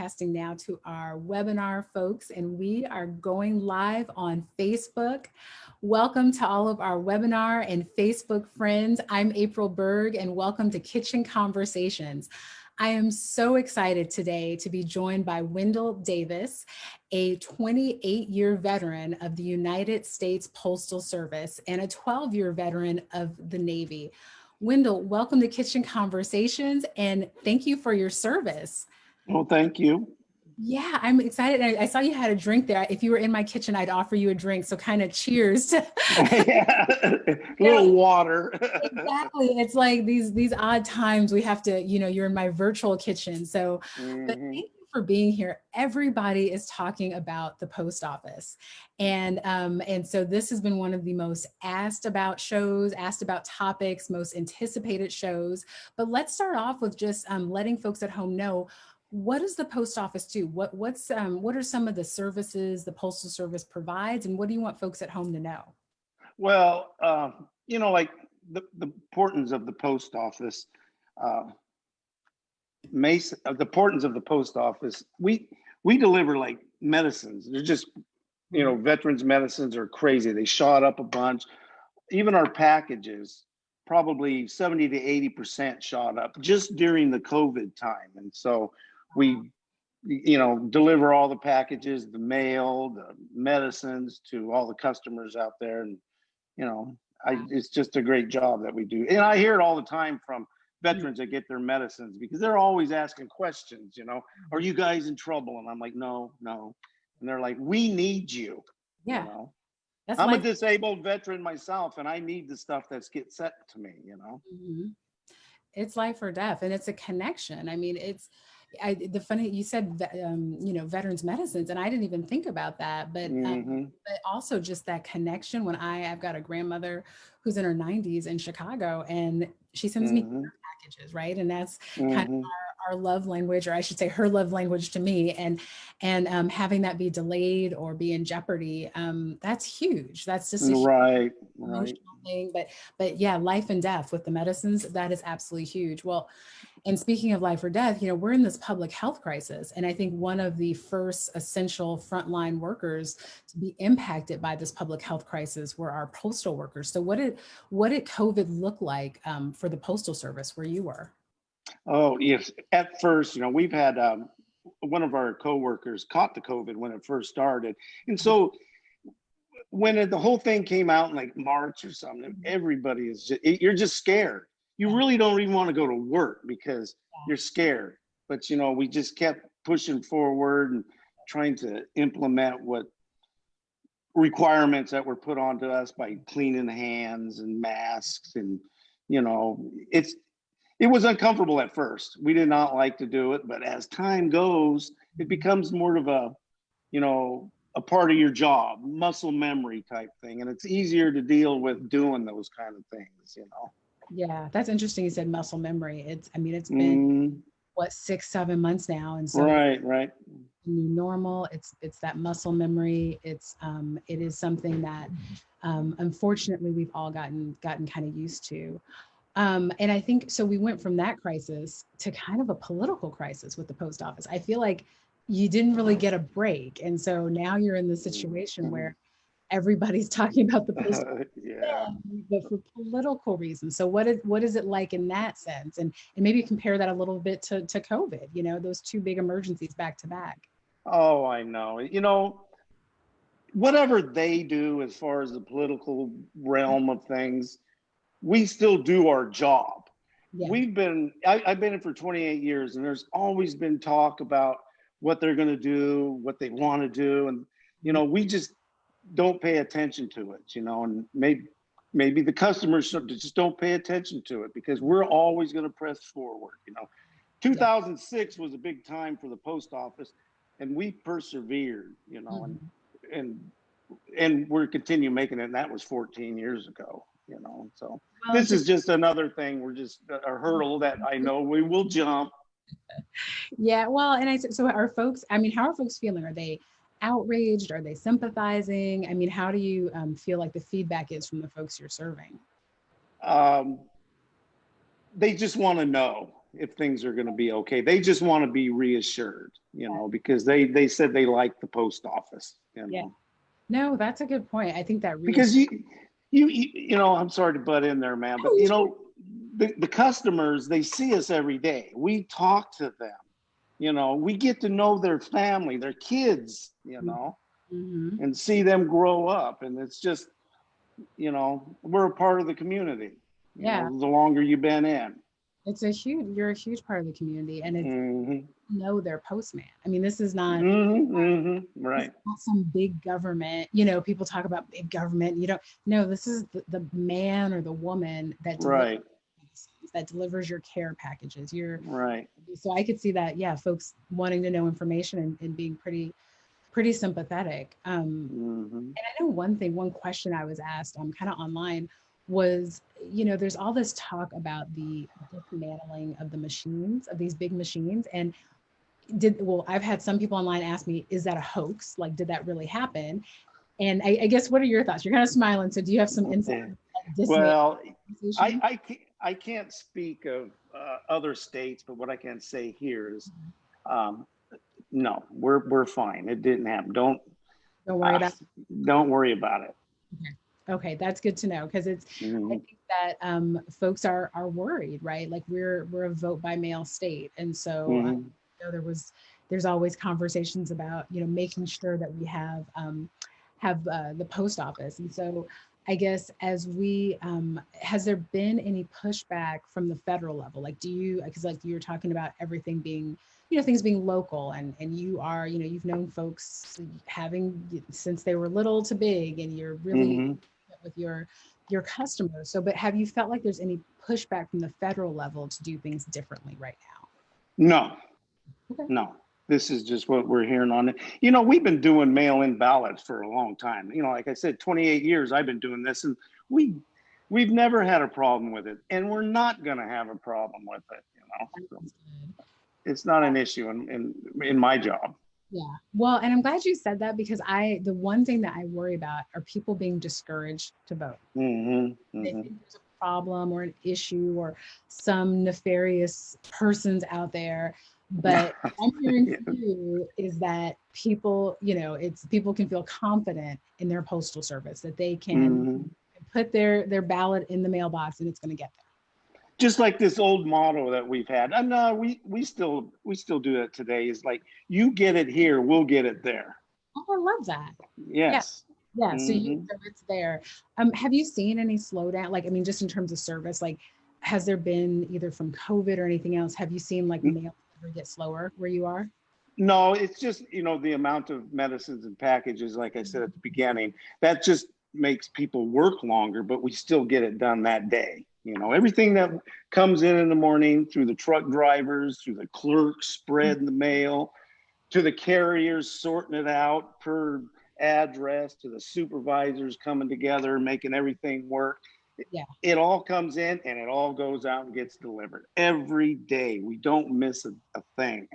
broadcasting now to our webinar, folks, and we are going live on Facebook. Welcome to all of our webinar and Facebook friends. I'm April Berg, and welcome to Kitchen Conversations. I am so excited today to be joined by Wendel Davis, a 28-year veteran of the United States Postal Service and a 12-year veteran of the Navy. Wendel, welcome to Kitchen Conversations, and thank you for your service. Well, thank you. Yeah, I'm excited. I saw you had a drink there. If you were in my kitchen, I'd offer you a drink. So kind of cheers to Yeah, a little water. Exactly. It's like these odd times we have to, you're in my virtual kitchen. So, but thank you for being here. Everybody is talking about the post office. And so this has been one of the most asked about shows, asked about topics, most anticipated shows. But let's start off with just letting folks at home know, what does the post office do? What are some of the services the Postal Service provides, and what do you want folks at home to know? Well, like the importance of the post office, the importance of the post office, we deliver like medicines. They're just, veterans medicines are crazy. They shot up a bunch. Even our packages, probably 70 to 80% shot up just during the COVID time. And so we, deliver all the packages, the mail, the medicines to all the customers out there. And, it's just a great job that we do. And I hear it all the time from veterans that get their medicines, because they're always asking questions, are you guys in trouble? And I'm like, no. And they're like, we need you. Yeah. I'm a disabled veteran myself, and I need the stuff that's get sent to me, It's life or death, and it's a connection. I mean, the funny, you said, veterans medicines, and I didn't even think about that, but also just that connection. When I've got a grandmother who's in her 90s in Chicago, and she sends me packages, right? And that's kind of our love language, or I should say her love language to me, and having that be delayed or be in jeopardy, that's huge. That's just a huge emotional thing. But yeah, life and death with the medicines, that is absolutely huge. Well, and speaking of life or death, we're in this public health crisis, and I think one of the first essential frontline workers to be impacted by this public health crisis were our postal workers. So what did COVID look like for the Postal Service where you were? Oh, yes. At first, we've had one of our coworkers caught the COVID when it first started. And so when the whole thing came out in like March or something, everybody you're just scared. You really don't even want to go to work because you're scared. But, we just kept pushing forward and trying to implement what requirements that were put onto us by cleaning hands and masks. And, it was uncomfortable at first. We did not like to do it, but as time goes, it becomes more of a part of your job, muscle memory type thing. And it's easier to deal with doing those kind of things, Yeah, that's interesting. You said muscle memory. It's been what, 6-7 months now. And so right. New normal, it's that muscle memory. It is something that unfortunately we've all gotten kind of used to. And I think, so we went from that crisis to kind of a political crisis with the post office. I feel like you didn't really get a break. And so now you're in the situation where everybody's talking about the post office, but for political reasons. So what is it like in that sense? And maybe compare that a little bit to COVID, those two big emergencies back to back. Oh, I know. Whatever they do as far as the political realm of things, we still do our job. Yeah. I've been in for 28 years, and there's always been talk about what they're going to do, what they want to do. And, we just don't pay attention to it, and maybe the customers just don't pay attention to it because we're always going to press forward. 2006 was a big time for the post office, and we persevered, and we're continuing making it. And that was 14 years ago. So this is just another thing. We're just a hurdle that I know we will jump. Yeah, well, and so are folks, how are folks feeling? Are they outraged? Are they sympathizing? How do you feel like the feedback is from the folks you're serving? They just want to know, if things are going to be okay. They just want to be reassured, because they said they like the post office, Yeah. No, that's a good point. I think that because I'm sorry to butt in there, man, but the customers, they see us every day. We talk to them, we get to know their family, their kids, and see them grow up. And it's just, we're a part of the community, the longer you've been in. You're a huge part of the community, and it's know their postman. I mean, this is not, right. This is not some big government. People talk about big government. No, this is the man or the woman that delivers your care packages. Right. So I could see that, folks wanting to know information and being pretty sympathetic. And I know one question I was asked kind of online was, there's all this talk about the dismantling of the machines, of these big machines. And I've had some people online ask me, is that a hoax? Like, did that really happen? And I guess, what are your thoughts? You're kind of smiling. So do you have some insight? Well, I can't speak of other states, but what I can say here is, no, we're fine. It didn't happen. Don't worry about it. Don't worry about it. Okay, that's good to know, because I think that folks are worried, right? Like we're a vote by mail state, and so there's always conversations about making sure that we have the post office. And so I guess has there been any pushback from the federal level? Like, because like you were talking about everything being, things being local, and you are, you've known folks having since they were little to big, and you're really with your customers. So, but have you felt like there's any pushback from the federal level to do things differently right now? No. Okay. No. This is just what we're hearing on it. We've been doing mail-in ballots for a long time. Like I said, 28 years I've been doing this, and we've never had a problem with it, and we're not going to have a problem with it. So it's not an issue in my job. Yeah. Well, and I'm glad you said that, because the one thing that I worry about are people being discouraged to vote. They think there's a problem or an issue or some nefarious persons out there. But what I'm hearing from you is that people, people can feel confident in their postal service, that they can put their ballot in the mailbox and it's going to get there. Just like this old motto that we've had, and we still do that today, is like, you get it here, we'll get it there. Oh, I love that. Yes. Yeah. So it's there. Have you seen any slowdown? Like, I mean, just in terms of service, like, has there been, either from COVID or anything else, have you seen like mail ever get slower where you are? No, it's just, the amount of medicines and packages, like I said at the beginning, that just makes people work longer, but we still get it done that day. Everything that comes in the morning, through the truck drivers, through the clerks spreading the mail, to the carriers sorting it out per address, to the supervisors coming together and making everything work. It all comes in and it all goes out and gets delivered every day. We don't miss a thing.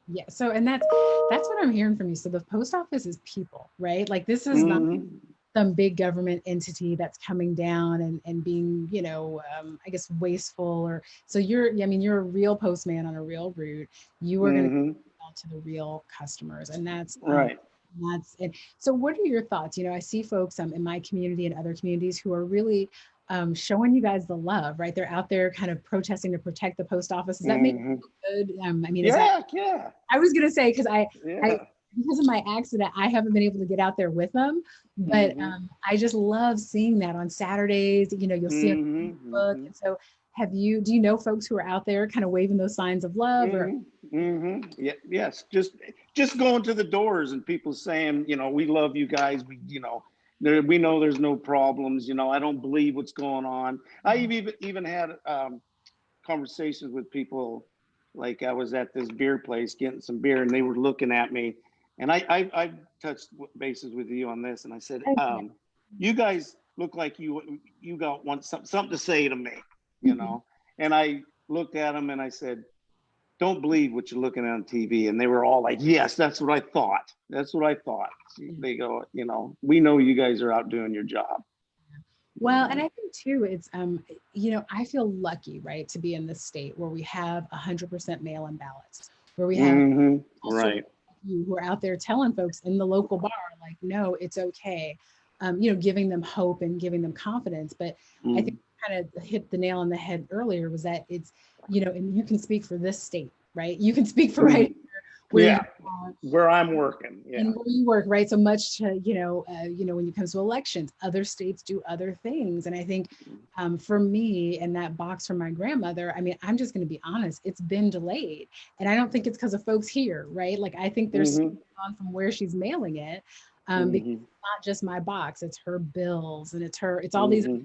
Yeah. So, and that's what I'm hearing from you. So the post office is people, right? Like, this is not some big government entity that's coming down and being, I guess, wasteful, or so you're a real postman on a real route. You are going to get to the real customers, and that's right. That's it. So what are your thoughts? I see folks in my community and other communities who are really showing you guys the love, right? They're out there kind of protesting to protect the post office. Does that make you feel good? I mean, I was going to say, because because of my accident, I haven't been able to get out there with them, but I just love seeing that on Saturdays. You'll see it on Facebook. And so do you know folks who are out there kind of waving those signs of love? Yeah, yes. Just going to the doors and people saying, we love you guys. We know there's no problems. I don't believe what's going on. I've even had conversations with people, like I was at this beer place getting some beer, and they were looking at me. And I touched bases with you on this, and I said, you guys look like you want something to say to me, And I looked at them and I said, don't believe what you're looking at on TV. And they were all like, yes, that's what I thought. That's what I thought. They go, we know you guys are out doing your job. Well, and I think too, it's I feel lucky, right, to be in this state where we have 100% mail-in ballots, where we have also Right. you who are out there telling folks in the local bar, like, no, it's okay, giving them hope and giving them confidence. But I think Mm. kind of hit the nail on the head earlier was that it's, and you can speak for this state, right? You can speak for right Mm. here where you Yeah. are Where I'm working. Yeah. and where you work, right? So much to, when it comes to elections, other states do other things. And I think for me and that box from my grandmother, I mean, I'm just going to be honest, it's been delayed. And I don't think it's because of folks here, right? Like, I think there's Hmm. on from where she's mailing it, because Hmm. it's not just my box, it's her bills and it's all these, Hmm.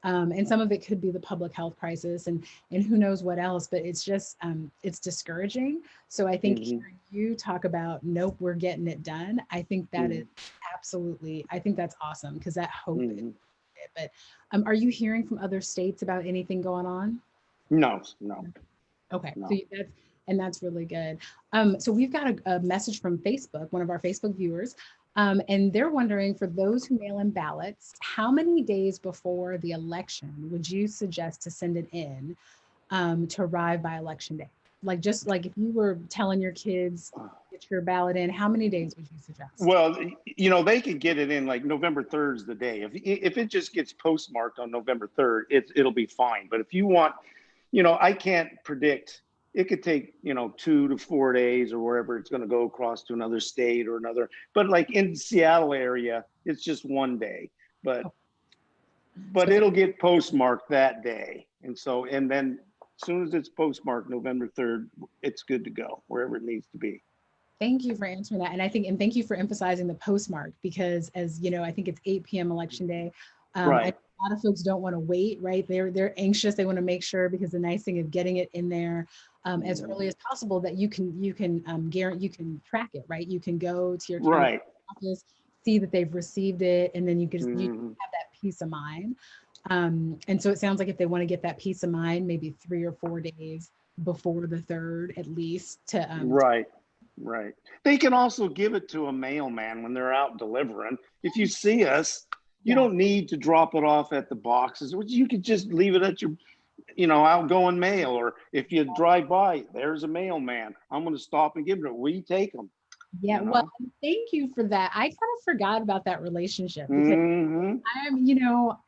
and some of it could be the public health crisis and who knows what else, but it's just it's discouraging. So I think Hmm. hearing you talk about, nope, we're getting it done, I think that is absolutely, I think that's awesome because that hope is Hmm. it. But are you hearing from other states about anything going on? No, no, Okay, so no. that's really good. So we've got a message from Facebook, one of our Facebook viewers, and they're wondering, for those who mail in ballots, how many days before the election would you suggest to send it in, to arrive by election day? Like, just like if you were telling your kids get your ballot in, how many days would you suggest? Well, they could get it in like November 3rd is the day. If it just gets postmarked on November 3rd, it'll be fine. But if you want, I can't predict. It could take, 2 to 4 days or wherever it's going to go across to another state or another. But like in the Seattle area, it's just one day. But Oh, but so it'll get postmarked that day. And then as soon as it's postmarked November 3rd, it's good to go wherever it needs to be. thank you for answering that. And thank you for emphasizing the postmark because, as you know, I think it's 8 p.m. election day. Right. A lot of folks don't want to wait, right? They're anxious. They want to make sure, because the nice thing of getting it in there as early as possible, that you can guarantee, you can track it, right? You can go to your county Right. office, see that they've received it, and then you Hmm. have that peace of mind. And so it sounds like if they want to get that peace of mind, maybe 3 or 4 days before the third, at least, to Right. Right. They can also give it to a mailman when they're out delivering. If you see us, you yeah. don't need to drop it off at the boxes. You could just leave it at your, outgoing mail. Or if you drive by, there's a mailman. I'm going to stop and give it. We take them, Yeah, you well, know? thank you for that. I kind of forgot about that relationship because Hmm.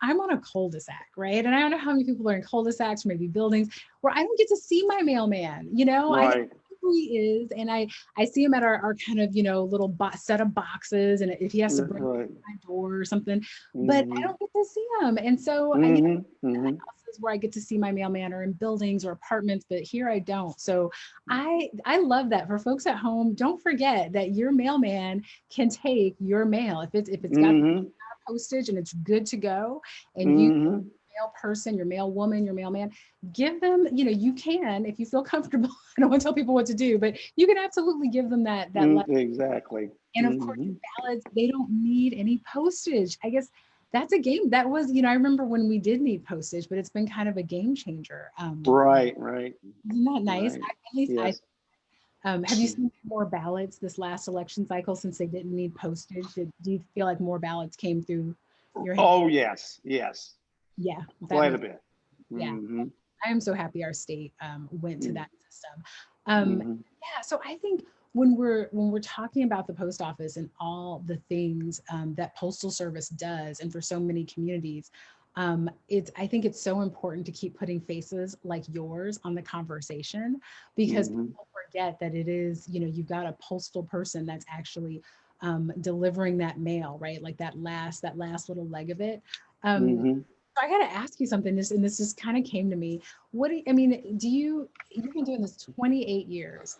I'm on a cul-de-sac, right? And I don't know how many people are in cul-de-sacs or maybe buildings where I don't get to see my mailman. I know Right. who he is, and I see him at our kind of little set of boxes, and if he has to bring it Right. to my door or something, but I Hmm. don't get to see him. And so, Hmm. Hmm. houses where I get to see my mailman are in buildings or apartments, but here I don't. So I love that. For folks at home, don't forget that your mailman can take your mail if it's got Hmm. postage and it's good to go, and you Hmm. mail person, your mail woman, your mailman, give them, you can, if you feel comfortable. I don't want to tell people what to do, but you can absolutely give them that letter. Exactly. And of course, Hmm. ballots, they don't need any postage. I guess that's a game that was, I remember when we did need postage, but it's been kind of a game changer. Right. Right. Isn't that nice? Right. At least Yes. have you seen more ballots this last election cycle since they didn't need postage? Do you feel like more ballots came through your hand? Oh, yes. Yes. Yeah, that Quite a makes, bit. yeah. Hmm. I am so happy our state went to that system. Hmm. Yeah, so I think when we're talking about the post office and all the things that Postal Service does, and for so many communities, I think it's so important to keep putting faces like yours on the conversation, because Hmm. people forget that it is, you've got a postal person that's actually delivering that mail, right? Like that last little leg of it. Um, Hmm. so I got to ask you something. This just kind of came to me. I mean, you've been doing this 28 years.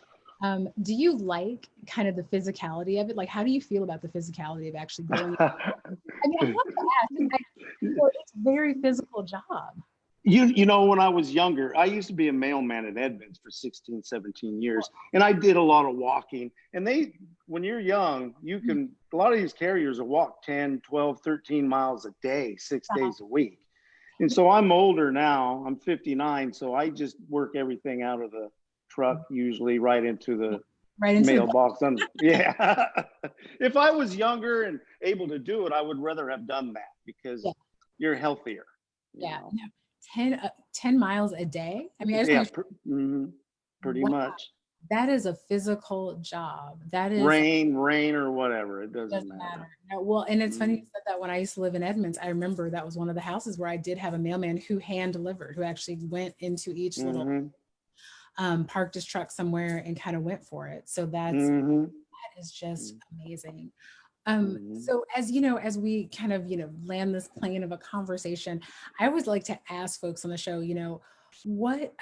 Do you like kind of the physicality of it? Like, how do you feel about the physicality of actually going? I mean, I have to ask, 'cause it's a very physical job. When I was younger, I used to be a mailman at Edmonds for 16, 17 years, and I did a lot of walking. And when you're young, a lot of these carriers will walk 10, 12, 13 miles a day, 6 days a week. And so I'm older now, I'm 59, so I just work everything out of the truck, usually right into the Right into the mailbox. Yeah. If I was younger and able to do it, I would rather have done that because yeah. you're healthier. Yeah. No, 10 miles a day. I mean, I just Yeah, want to, pretty wow, much. that is a physical job. That is, Rain or whatever, it doesn't doesn't matter. matter. No, well, and it's funny you Mm-hmm. said that. When I used to live in Edmonds, I remember that was one of the houses where I did have a mailman who hand delivered, who actually went into each little, Mm-hmm. parked his truck somewhere and kind of went for it. So Mm-hmm. that is just amazing. Mm-hmm. So as you know, as we kind of, land this plane of a conversation, I always like to ask folks on the show, what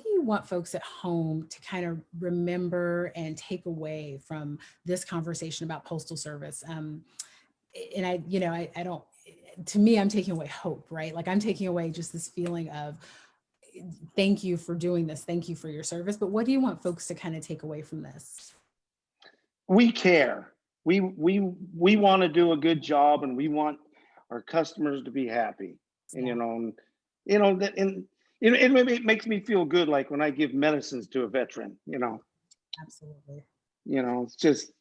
do you want folks at home to kind of remember and take away from this conversation about Postal Service? And I don't, to me, I'm taking away hope, right? Like I'm taking away just this feeling of thank you for doing this. Thank you for your service. But what do you want folks to kind of take away from this? We care. We want to do a good job, and we want our customers to be happy. And Yeah, that, and it makes me feel good, like when I give medicines to a veteran. absolutely. It's just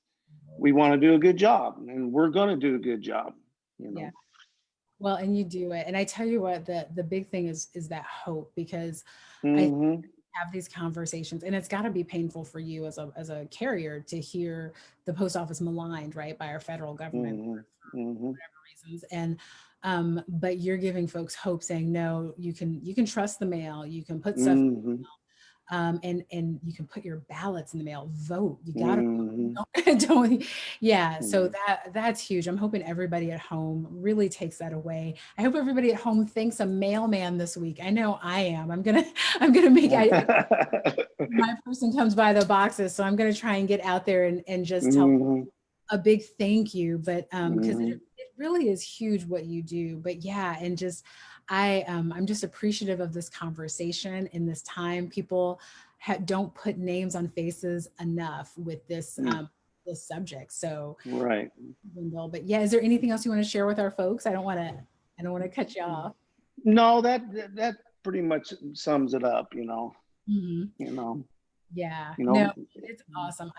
we want to do a good job, and we're going to do a good job. Yeah. Well, and you do it. And I tell you what, the big thing is that hope, because I Mm-hmm. have these conversations, and it's got to be painful for you as a carrier to hear the post office maligned, right, by our federal government Mm-hmm. for Mm-hmm. whatever reasons. And but you're giving folks hope, saying no, you can trust the mail, you can put stuff, Mm-hmm. and you can put your ballots in the mail, vote, you gotta Mm-hmm. don't, yeah. So Mm-hmm. that's huge. I'm hoping everybody at home really takes that away. I hope everybody at home thinks a mailman this week. I know I am. I'm gonna make my person comes by the boxes, so I'm gonna try and get out there and just tell Mm-hmm. a big thank you. But because Mm-hmm. it really is huge what you do. But yeah, and just I'm just appreciative of this conversation in this time. People don't put names on faces enough with this subject. So Right. Wendell, but yeah, is there anything else you want to share with our folks? I don't want to cut you off. No, that pretty much sums it up. Mhm. You know. Yeah, You no, know. it's awesome.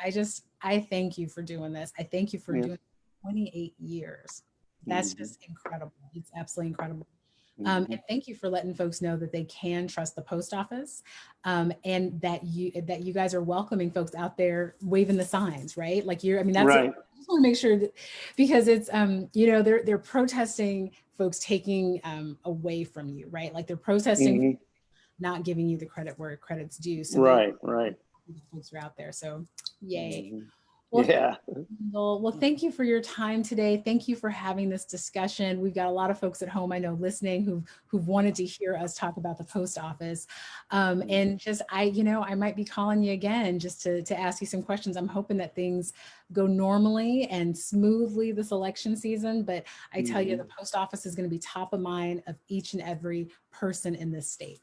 I thank you for doing this. I thank you for Yeah. doing 28 years. That's Mm-hmm. just incredible. It's absolutely incredible. Mm-hmm. And thank you for letting folks know that they can trust the post office, and that you guys are welcoming folks out there waving the signs, right? Like I mean, that's it. Right. I just want to make sure that, because it's they're protesting folks taking away from you, right? Like they're protesting Mm-hmm. not giving you the credit where credit's due. So Right. Right. folks are out there. So yay. Mm-hmm. Well, Yeah. thank you for your time today. Thank you for having this discussion. We've got a lot of folks at home, I know, listening who've wanted to hear us talk about the post office. And just I might be calling you again just to ask you some questions. I'm hoping that things go normally and smoothly this election season. But I tell you, Mm-hmm. the post office is going to be top of mind of each and every person in this state.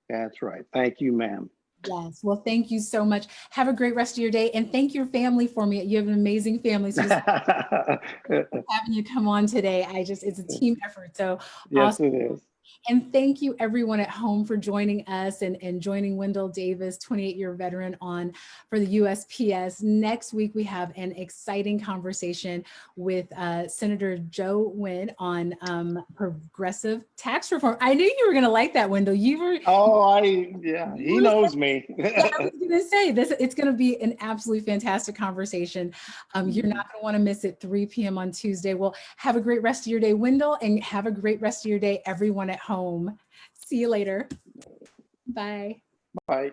That's right. Thank you, ma'am. Yes. Well, thank you so much. Have a great rest of your day, and thank your family for me. You have an amazing family. So just having you come on today, it's a team effort. So Yes, awesome. it is. And thank you everyone at home for joining us and joining Wendel Davis, 28-year veteran for the USPS. Next week, we have an exciting conversation with Senator Joe Wynn on progressive tax reform. I knew you were going to like that, Wendell. Oh, yeah, he You knows me. Yeah, I was going to say this. It's going to be an absolutely fantastic conversation. You're not going to want to miss it. 3 p.m. on Tuesday. Well, have a great rest of your day, Wendell, and have a great rest of your day, everyone at home. See you later. Bye. Bye.